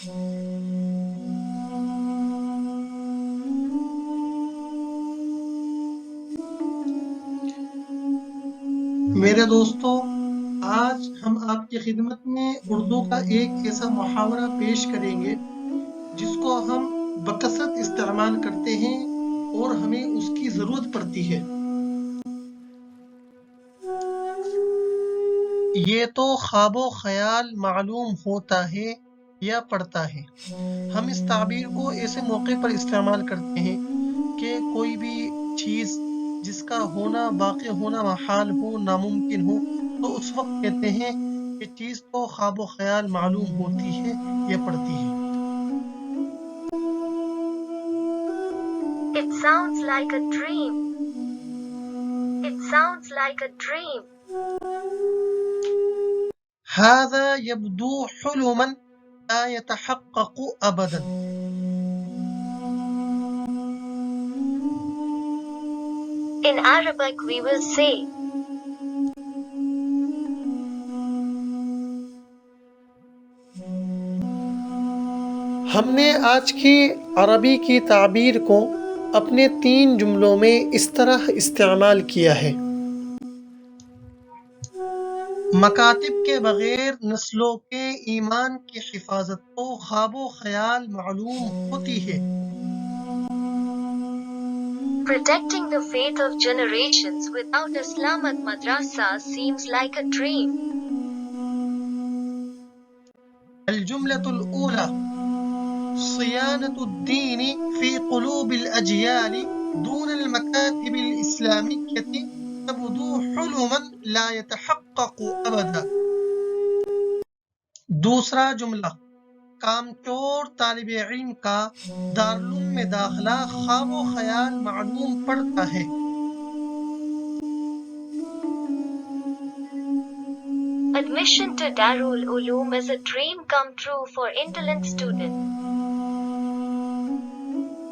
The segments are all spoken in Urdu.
میرے دوستو، آج ہم آپ کی خدمت میں اردو کا ایک ایسا محاورہ پیش کریں گے جس کو ہم بکثرت استعمال کرتے ہیں اور ہمیں اس کی ضرورت پڑتی ہے۔ یہ تو خواب و خیال معلوم ہوتا ہے یا پڑتا ہے۔ ہم اس تعبیر کو ایسے موقع پر استعمال کرتے ہیں کہ کوئی بھی چیز جس کا ہونا واقع ہونا محال ہو، ناممکن ہو، تو اس وقت کہتے ہیں کہ چیز تو خواب و خیال معلوم ہوتی ہے یا پڑتی ہے۔ It sounds like a dream. It sounds like a dream. هذا يبدو حلما لا يتحقق أبدا۔ In Arabic we will say ہم نے آج کی عربی کی تعبیر کو اپنے 3 جملوں میں اس طرح استعمال کیا ہے۔ مکاتب کے بغیر نسلوں کے ایمان کی حفاظت تو خواب و خیال معلوم ہوتی ہے۔ protecting the faith of generations without Islamic madrasa seems like a dream. الجملة الأولى: صيانة الدين في قلوب الأجيال دون المكاتب الإسلامية تبدو حلما لا يتحقق أبدا۔ دوسرا جملہ: کام چور طالب علم کا دارالعلوم میں داخلہ خواب و خیال معلوم پڑتا ہے۔ Admission to Darul Uloom is a dream come true for intelligent student.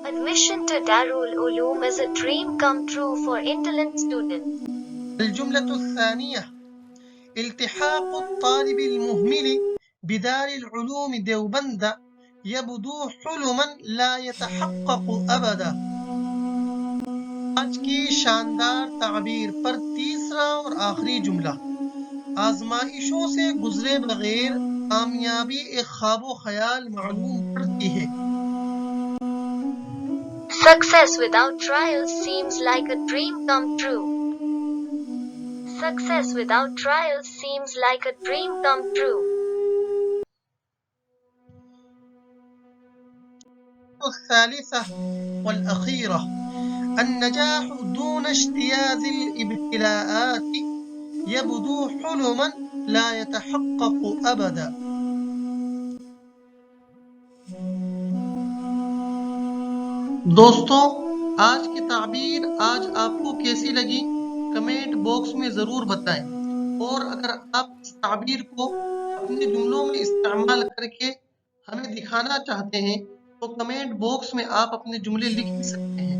Admission to Darul Uloom is a dream come true for intelligent student. الجملة الثانية: التحاق الطالب المهمل بدار العلوم دیوبند يبدو حلما لا يتحقق ابدا۔ آج کی شاندار تعبیر پر تیسرا اور آخری جملہ: آزمائشوں سے گزرے بغیر کامیابی ایک خواب و خیال معلوم پڑتی ہے۔ Success without trials seems like a dream come true. Success without trials seems like a dream come true. الثالثة والأخيرة: النجاح دون اجتياز الابتلاءات يبدو حلما لا يتحقق أبدا۔ دوستو، آج کی تعبیر آج آپ کو کیسی لگی کمنٹ باکس میں ضرور بتائیں، اور اگر آپ اس تعبیر کو اپنے جملوں میں استعمال کر کے ہمیں دکھانا چاہتے ہیں تو کمنٹ باکس میں آپ اپنے جملے لکھ بھی سکتے ہیں۔